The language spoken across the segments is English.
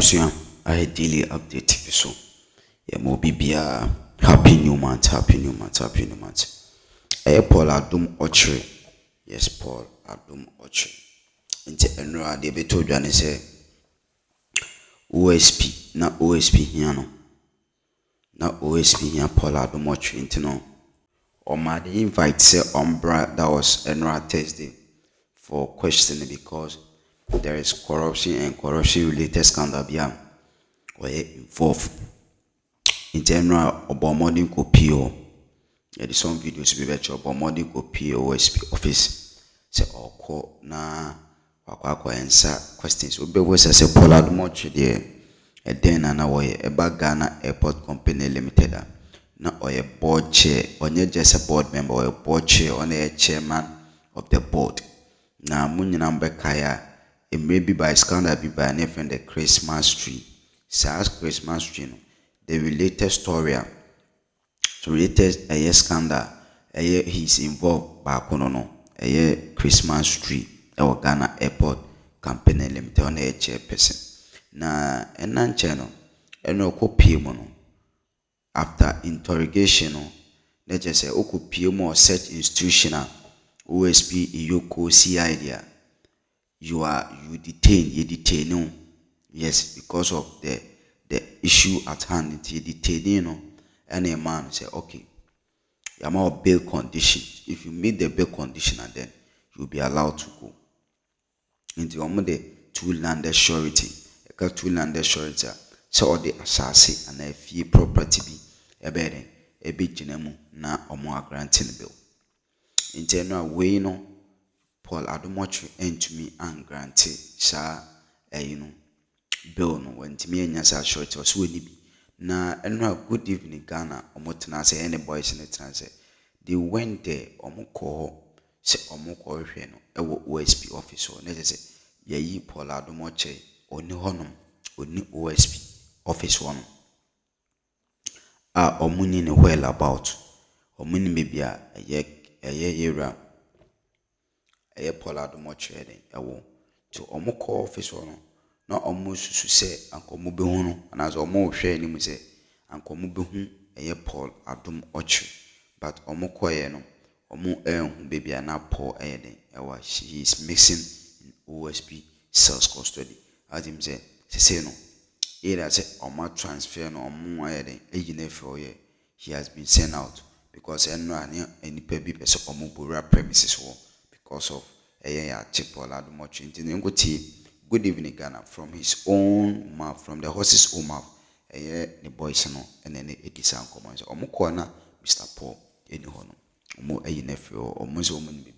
Abusia, I daily update so. Yeah, mo bibia. Happy new month, happy new month, happy new month. Paul Adom Okyere. Yes, Paul Adom Okyere. Nti enra de beto dwane say OSP na OSP hia no. Na OSP hia Paul Adom Okyere nti no. Ma the invite say Umbra, that was enra Thursday for questioning because there is corruption and corruption related scandal bia or involved. In general, Obamodi ko PO. There is some videos be better Obamodi ko PO OSP office. Say oko na wakwa answer questions. Obe we say Paul Adom Okyere there. E den na we Ghana Airport Company Limited. Na oye board chair, onye just a board member or a board chair, only a chairman of the board. Na munyina mbekaya it may be by scandal be by a friend the Christmas tree. Says Christmas tree no. The related story related a scandal he's involved back no a Christmas tree or Ghana Airport Company Limited on a chairperson. Na enan channel eno copy mono. After interrogation, let's just say, Oku more such institutional OSP Iyoko CID. You detain. Yes, because of the issue at hand. You detain, and a man say, okay, you are bail condition. If you meet the bail condition, then you'll be allowed to go. Into the two landed surety. Two landed surety. So all the assassin and a fee property be. Ebere ebi jinemu na omo granting bill. In general way no Paul Adom Okyere entumi an grante sa bill no wentimi enya sa short so we bi na eno good evening Ghana omo tena say any boys in tena say they went there omo ko say omo ko hwe no ewo OSP office o na say yayi Paul Adom Okyere oni honom oni OSP office one omuni ne well about omuni maybe a yera Paul Adom Okyere den ewo to omukọ office no na omususu se ankomu behu no anazo omu hwe ni mu se ankomu behu Paul Adom Okyere but omukọ ye no omu baby na Paul den ewa he is mixing in OSP sales custody as him say no either say Oma transfer no Omu he has been sent out because any baby person Omu Bura premises because of Paul Adom Okyere. Good evening Ghana from his own mouth, from the horse's own mouth. The boys no and then it is uncommon. So Omu corner Mr. Paul any hono. Omu nephew or Muzo baby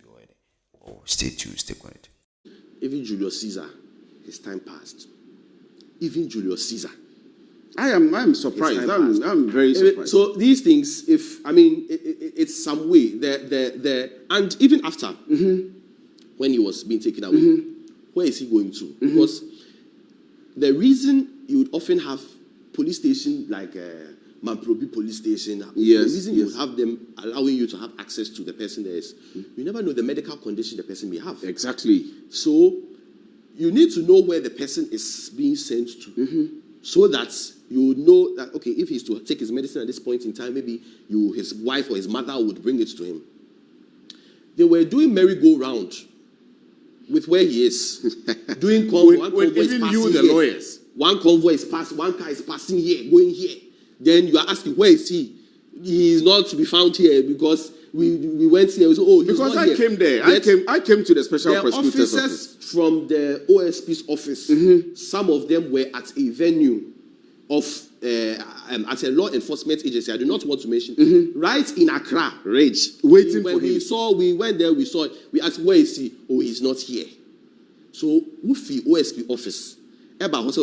or stay tuned, stay quiet. Even Julius Caesar, his time passed. Even Julius Caesar. I'm surprised. I'm very surprised. So these things, it's some way. And even after, when he was being taken away, where is he going to? Because the reason you would often have police station like Mamprobi police station, the reason you have them allowing you to have access to the person there is, you never know the medical condition the person may have. Exactly. So you need to know where the person is being sent to, so that you know that, okay, if he's to take his medicine at this point in time, maybe his wife or his mother would bring it to him. They were doing merry-go-round with where he is, doing convoy. One convoy is passing you, the here. lawyers. One convoy is passing, one car is passing here, going here. Then you are asking, where is he? He is not to be found here because we went here. So, because I came there. I came to the special prosecutor's office. From the OSP's office, some of them were at a venue of at a law enforcement agency. I do not want to mention. Right in Accra, Rage, waiting for him. We went there. We saw it. We asked, where is he? Oh, he's not here. So, Wufi OSP office. What was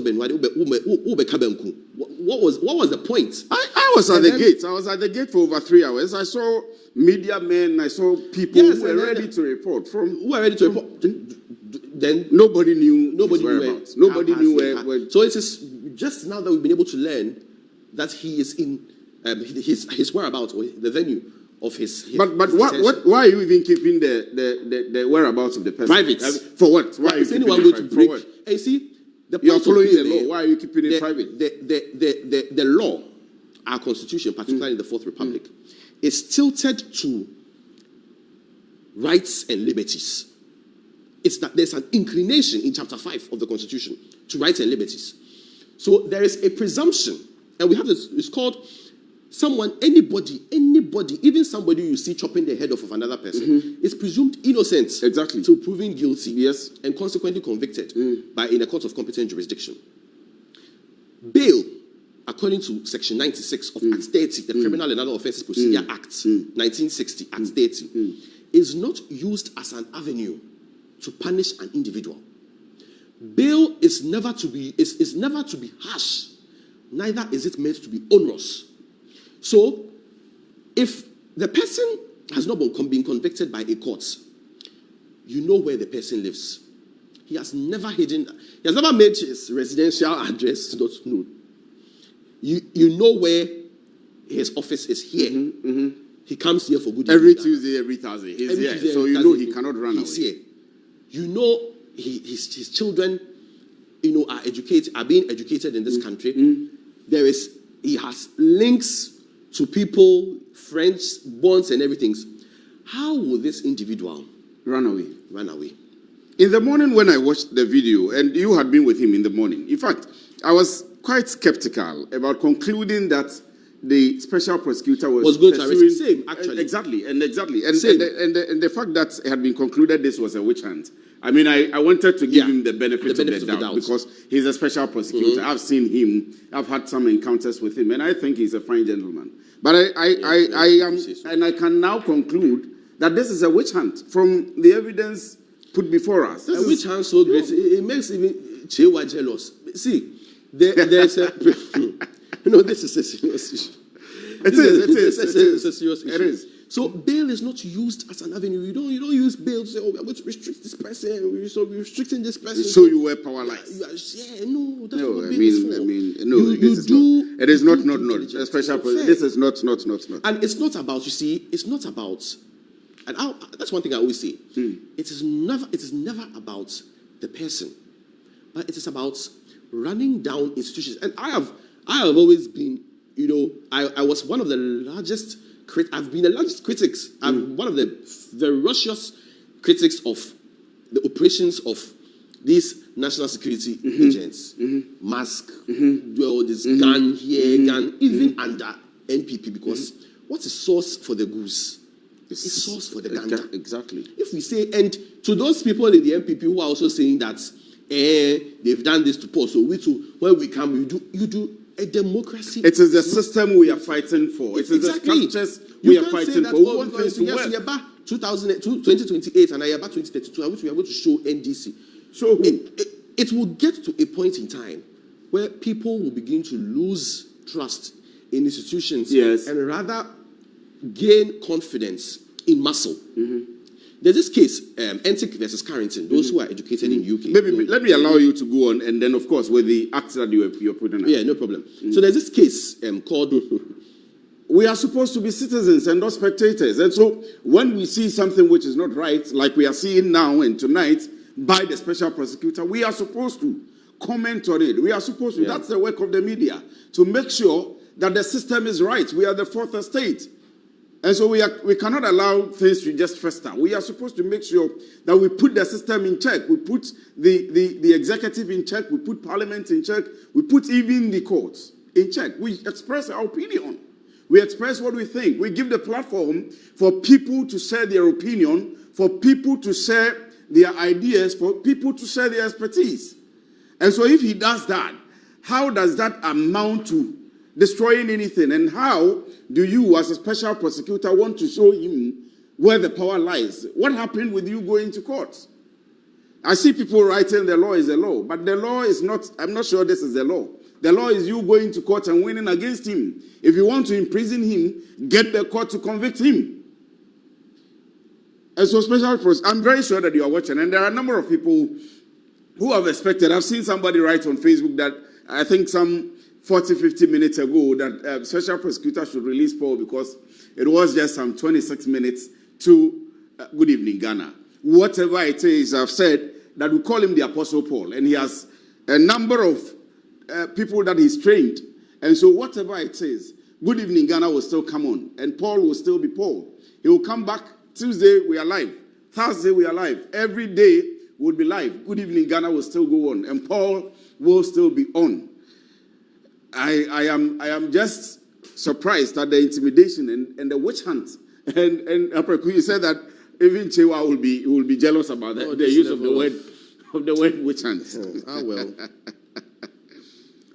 the point? I was at the gate. I was at the gate for over 3 hours. I saw media men. I saw people who were ready to report. Who were ready to report? Then nobody knew. Nobody knew where. So it is just now that we've been able to learn that he is in his whereabouts or the venue of his. But why are you even keeping the whereabouts of the person private? For what? Why is anyone going to break? And you see, You're following the law. Why are you keeping it private? The law, our constitution, particularly in the Fourth Republic, is tilted to rights and liberties. It's that there's an inclination in Chapter 5 of the Constitution to rights and liberties. So there is a presumption, and we have this, it's called anybody, even somebody you see chopping the head off of another person, is presumed innocent till proven guilty, and consequently convicted in a court of competent jurisdiction. Bail, according to Section 96 of Act 30, the Criminal and Other Offences Procedure Act, 1960, Act 30, is not used as an avenue to punish an individual. Bail is never to be harsh, neither is it meant to be onerous. So, if the person has not been convicted by a court, you know where the person lives. He has never made his residential address not known. You know where his office is here. He comes here for good. Every Tuesday, every Thursday. He's here. So you know he cannot run away. He's here. You know his children, are being educated in this country. He has links to people, friends, bonds, and everything. How will this individual run away? In the morning when I watched the video, and you had been with him in the morning, in fact, I was quite skeptical about concluding that the special prosecutor was going to arrest him. Same, actually. Exactly. And the fact that it had been concluded this was a witch hunt. I mean, I wanted to give him the benefit of the doubt because he's a special prosecutor. I've seen him. I've had some encounters with him, and I think he's a fine gentleman. But I can now conclude that this is a witch hunt from the evidence put before us. This witch hunt so great, it makes even Chewa jealous. See, there's a... this is a serious issue. It is a serious issue. It is. So bail is not used as an avenue. You don't use bail to say, we are going to restrict this person. We're restricting this person. So you were powerless. No, that's what bail is for. No, it is not. A special person. This is not. And it's not about, it's not about, and that's one thing I always say. It is never about the person, but it is about running down institutions. And I have always been, I was one of the largest. I've been the largest critics. I'm one of the ferocious critics of the operations of these national security agents. Mask, this gun here, gun, even under NPP, because what's the source for the goose? It's source for the gander. Exactly. If we say, and to those people in the NPP who are also saying that they've done this to Paul, so we too, when we come, you do a democracy. It is the system we are fighting for. It is the structures we are fighting for. We want things to work. 2028 and about 2032, which we are going to show NDC. So it will get to a point in time where people will begin to lose trust in institutions and rather gain confidence in muscle. There's this case, Entic versus Carrington, those who are educated in UK. Maybe let me allow you to go on, and then, of course, with the acts that you're putting out. Yeah, no problem. So there's this case called... We are supposed to be citizens and not spectators. And so when we see something which is not right, like we are seeing now and tonight, by the special prosecutor, we are supposed to comment on it. We are supposed to. That's the work of the media, to make sure that the system is right. We are the fourth estate. And so we cannot allow things to just fester. We are supposed to make sure that we put the system in check. We put the executive in check. We put parliament in check. We put even the courts in check. We express our opinion. We express what we think. We give the platform for people to share their opinion, for people to share their ideas, for people to share their expertise. And so if he does that, how does that amount to destroying anything? And how do you, as a special prosecutor, want to show him where the power lies? What happened with you going to court? I see people writing the law is the law, but the law is not, I'm not sure this is the law. The law is you going to court and winning against him. If you want to imprison him, get the court to convict him. And so I'm very sure that you are watching, and there are a number of people who have expected. I've seen somebody write on Facebook that I think some 40, 50 minutes ago that special prosecutor should release Paul because it was just some 26 minutes to Good Evening Ghana. Whatever it is, I've said that we call him the Apostle Paul, and he has a number of people that he's trained. And so whatever it is, Good Evening Ghana will still come on. And Paul will still be Paul. He will come back. Tuesday, we are live. Thursday, we are live. Every day will be live. Good Evening Ghana will still go on. And Paul will still be on. I am just surprised at the intimidation and the witch hunt. And Apreku, you said that even Chewa will be jealous about that, the use of the word witch hunt. Well.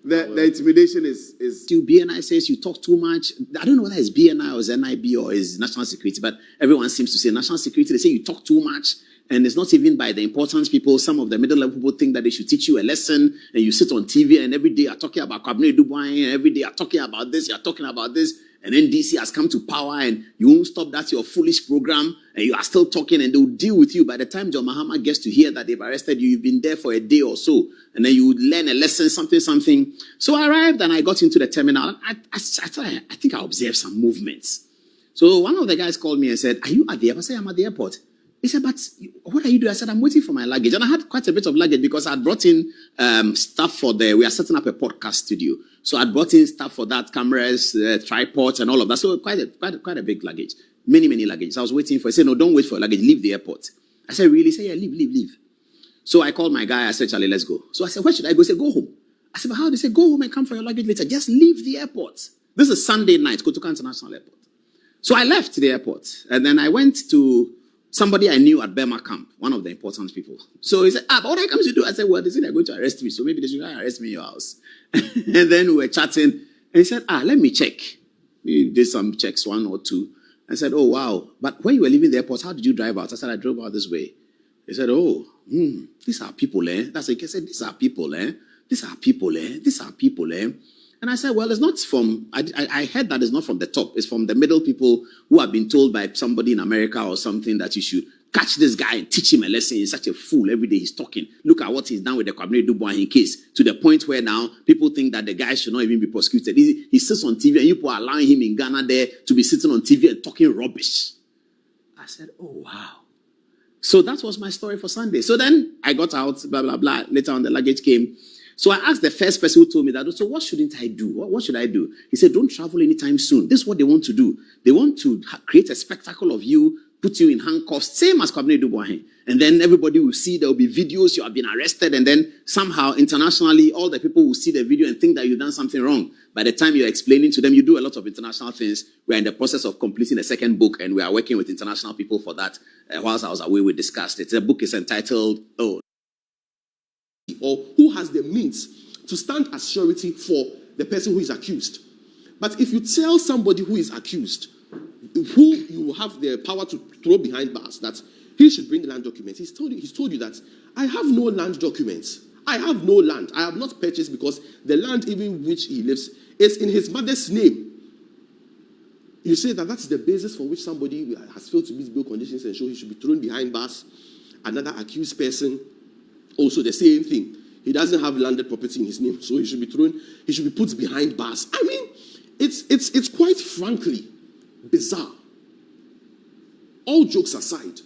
The intimidation is Till BNI says you talk too much. I don't know whether it's BNI or it's NIB or it's national security, but everyone seems to say national security. They say you talk too much, and it's not even by the important people. Some of the middle level people think that they should teach you a lesson, and you sit on TV and every day you're talking about Cabinet Dubois, and every day you're talking about this, you're talking about this. And then DC has come to power and you won't stop that your foolish program and you are still talking and they'll deal with you. By the time John Mahama gets to hear that they've arrested you, you've been there for a day or so. And then you would learn a lesson, something. So I arrived and I got into the terminal. I think I observed some movements. So one of the guys called me and said, "Are you at the airport?" I said, "I'm at the airport." He said, "But what are you doing?" I said, "I'm waiting for my luggage." And I had quite a bit of luggage because I had brought in stuff we are setting up a podcast studio. So I brought in stuff for that, cameras, tripods, and all of that. So quite a big luggage. Many luggage. So I was waiting for. He said, "No, don't wait for luggage. Leave the airport." I said, "Really?" He said, "Yeah, leave. So I called my guy. I said, "Charlie, let's go." So I said, "Where should I go?" He said, "Go home." I said, "But how?" They said, "Go home and come for your luggage later. Just leave the airport." This is Sunday night, Kotoka International Airport. So I left the airport. And then I went to somebody I knew at Burma camp, one of the important people. So he said, "But what are you coming to do?" I said, "Well, they said they're going to arrest me. So maybe they should arrest me in your house." And then we were chatting. And he said, "Let me check." He did some checks, 1 or 2. I said, "Oh, wow. But when you were leaving the airport, how did you drive out?" I said, "I drove out this way." He said, "Oh, these are people, eh?" That's like he said, "These are people, eh? These are people, eh? These are people, eh?" And I said, "Well, it's not from," I heard that it's not from the top. It's from the middle people who have been told by somebody in America or something that you should catch this guy and teach him a lesson. He's such a fool. Every day he's talking. Look at what he's done with the Cabinet Dubois in case, to the point where now people think that the guy should not even be prosecuted. He sits on TV and you people are allowing him in Ghana there to be sitting on TV and talking rubbish. I said, "Oh, wow." So that was my story for Sunday. So then I got out, blah, blah, blah. Later on, the luggage came. So I asked the first person who told me that, "So what shouldn't I do? What should I do?" He said, "Don't travel anytime soon." This is what they want to do. They want to create a spectacle of you, put you in handcuffs, same as Cabinet Dubois. And then everybody will see, there will be videos, you have been arrested, and then somehow internationally, all the people will see the video and think that you've done something wrong. By the time you're explaining to them, you do a lot of international things. We're in the process of completing a second book, and we are working with international people for that. Whilst I was away, we discussed it. The book is entitled, or who has the means to stand as surety for the person who is accused. But if you tell somebody who is accused, who you have the power to throw behind bars, that he should bring land documents, he's told you that I have no land documents. I have no land. I have not purchased, because the land even which he lives is in his mother's name. You say that that's the basis for which somebody has failed to meet bail conditions and so he should be thrown behind bars. Another accused person, also the same thing. He doesn't have landed property in his name, so he should be put behind bars. I mean, it's quite frankly bizarre. All jokes aside,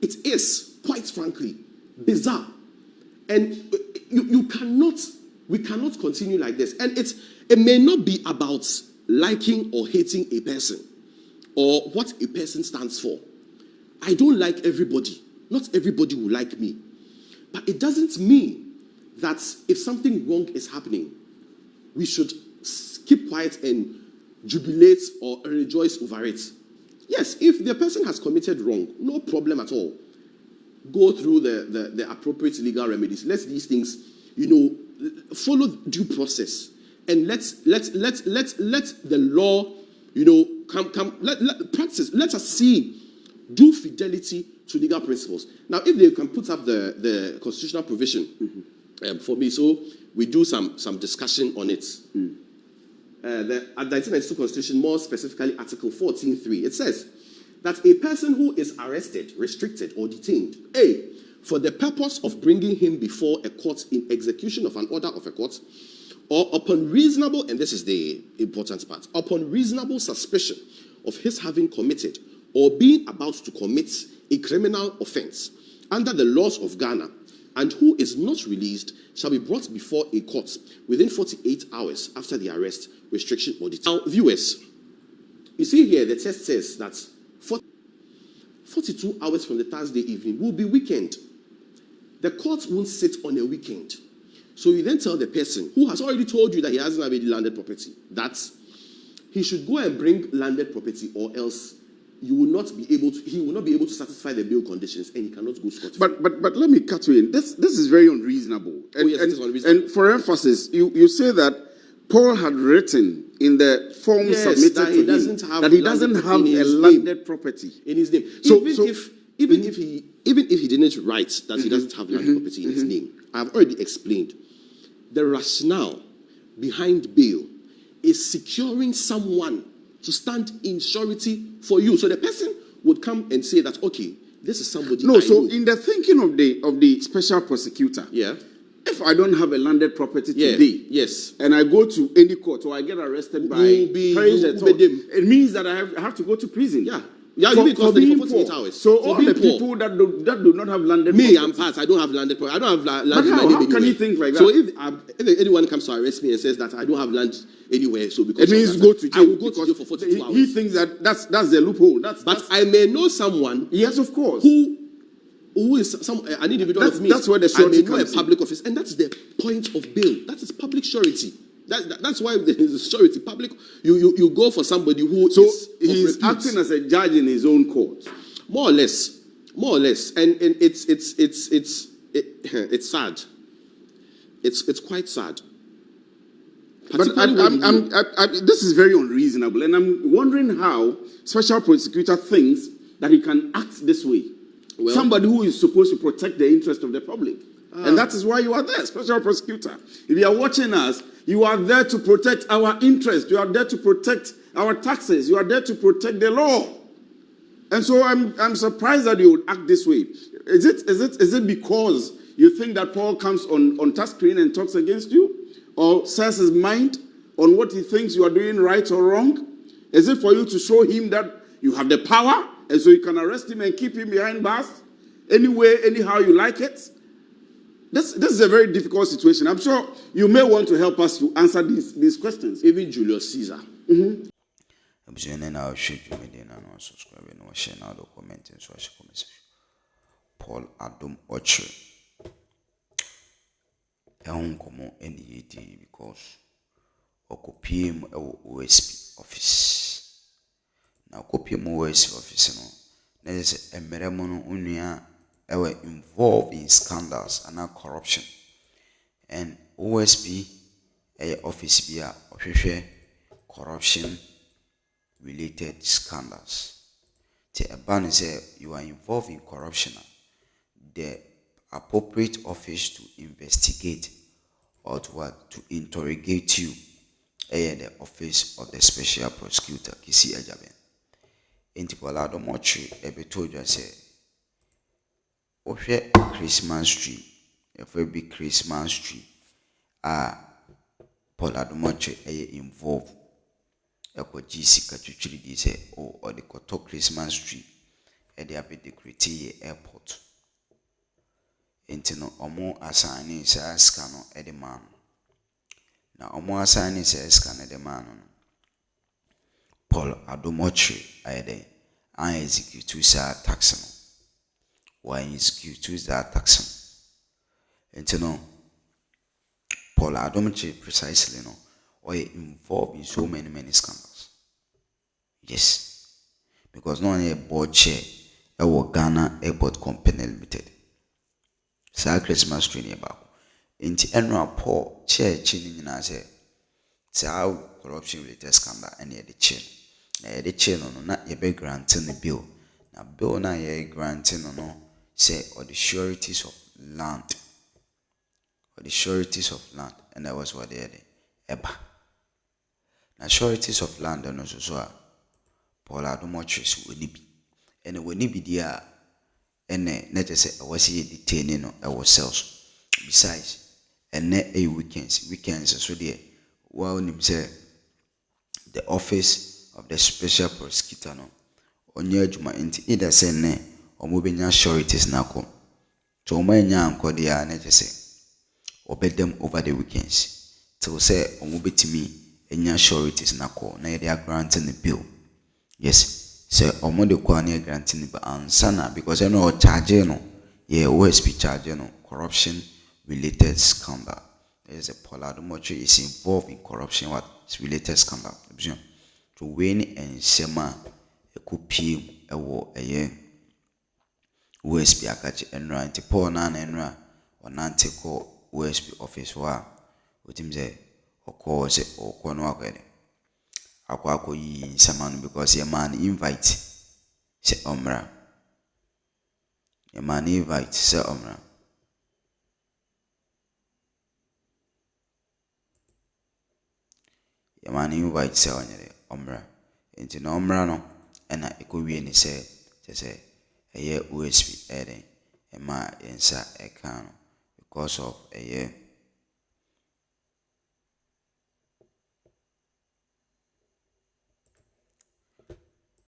it is quite frankly bizarre. And we cannot continue like this. And it may not be about liking or hating a person or what a person stands for. I don't like everybody. Not everybody will like me. But it doesn't mean that if something wrong is happening, we should keep quiet and jubilate or rejoice over it. Yes, if the person has committed wrong, no problem at all. Go through the appropriate legal remedies. Let these things, follow due process. And let the law, practice. Let us see due fidelity to legal principles. Now, if they can put up the constitutional provision for me, so we do some discussion on it. The 1992 Constitution, more specifically Article 14.3, it says that a person who is arrested, restricted, or detained, A, for the purpose of bringing him before a court in execution of an order of a court, or upon reasonable, and this is the important part, upon reasonable suspicion of his having committed or being about to commit a criminal offense under the laws of Ghana, and who is not released shall be brought before a court within 48 hours after the arrest, restriction, or detention. Now, viewers, you see here the test says that 42 hours from the Thursday evening will be weekend. The court won't sit on a weekend. So you then tell the person who has already told you that he hasn't have any landed property that he should go and bring landed property, or else he will not be able to satisfy the bail conditions, and he cannot go scot-free. But let me cut you in. This is very unreasonable. And, yes, it is unreasonable. And for emphasis, you say that Paul had written in the form submitted that to he him that he doesn't have a landed property in his name. Even if he didn't write that he doesn't have landed property in his name, I've already explained the rationale behind bail is securing someone to stand in surety for you. So the person would come and say that, okay, this is somebody. No, I so know. in the thinking of the special prosecutor, Yeah. if I don't have a landed property Yeah. today, Yes. and I go to any court or I get arrested by it means that I have to go to prison. Yeah. Yeah, you'll be custody for 48 hours. So For all being the poor. people that do not have landed Me, property. I'm part. I don't have landed property. I don't have land But in my how name can anywhere. you think like that? So if anyone comes to arrest me and says that I don't have land anywhere, so because It means of that, go to jail. I will go to because jail for 42 hours. He thinks that that's the loophole. But I may know someone yes, of course. who is an individual of me. That's where the I may surety know a comes in. public office, and that's the point of bail. That is public surety. That's why there is surety. Public, you go for somebody who So is of he's repute. acting as a judge in his own court. More or less, and it's sad. It's quite sad. But this is very unreasonable, and I'm wondering how special prosecutor thinks that he can act this way. Well, somebody who is supposed to protect the interest of the public. And that is why you are there, special prosecutor. If you are watching us, you are there to protect our interest. You are there to protect our taxes. You are there to protect the law. And so I'm surprised that you would act this way. Is it because you think that Paul comes on touch screen and talks against you? Or says his mind on what he thinks you are doing right or wrong? Is it for you to show him that you have the power and so you can arrest him and keep him behind bars? Anyway, anyhow you like it? This is a very difficult situation. I'm sure you may want to help us to answer these questions. Even Julius Caesar. Paul Adom Okyere. Komo NED because Okyere mu OSP office. Na Okyere mu OSP office no. Na just emeremo no unua were involved in scandals and corruption. And OSP office be a corruption related scandals. The ban say you are involved in corruption. The appropriate office to investigate or to interrogate you the office of the special prosecutor Kesi Adom. Adom Okyere told you say Christmas tree, a very big Christmas tree. Paul Adom Okyere involved. Eko GC kachuchiri di say or the koto Christmas tree they have been decorated airport. Intino omo assigning sa scan no man. Na omo assigning sa scan the man no. Paul Adom Okyere ayede an execute sa tax no. Why execute that tax no. Intino Paul Adom Okyere precisely no. Or involved in so many scandals. Yes. Because no one board chair Ghana Airport Company Limited. Sa Christmas tree ni ba. Inti enra Paul chair chini na say how corruption related scandal and the chair. Na the chair no na ye be granting the bill. Na bill na ye granting no say or the sureties of land. Or the sureties of land, and that was what they had. Eba. Na sureties of land and also so Paul Adom Okyere we be. And when be there and net say was he detaining no ourselves. Besides, and net a weekends so there. Well him say the office of the special prosecutor no onye adwuma enti either say ne omo benya sureties na ko to omanya ankodi a na kyese obed them over the weekends till say omubetimi enya sureties na call na they are granting the bill. Yes, say omo de kwa na granting the ansana because I know charge no yeah OSP charge no corruption related scandal. There's a Adom is involved in corruption what related scandal. To win and sema a copy a war a year OSP akachi enra nti Paul na enra onante ko OSP office wa wetim say okọ say okọ no akọ yi nsama no because your man invite say omra your man invite say omra your man invite say onyere omra nti na omra no na ekowie ni say eye OSP eden ema yensa eka no because of eye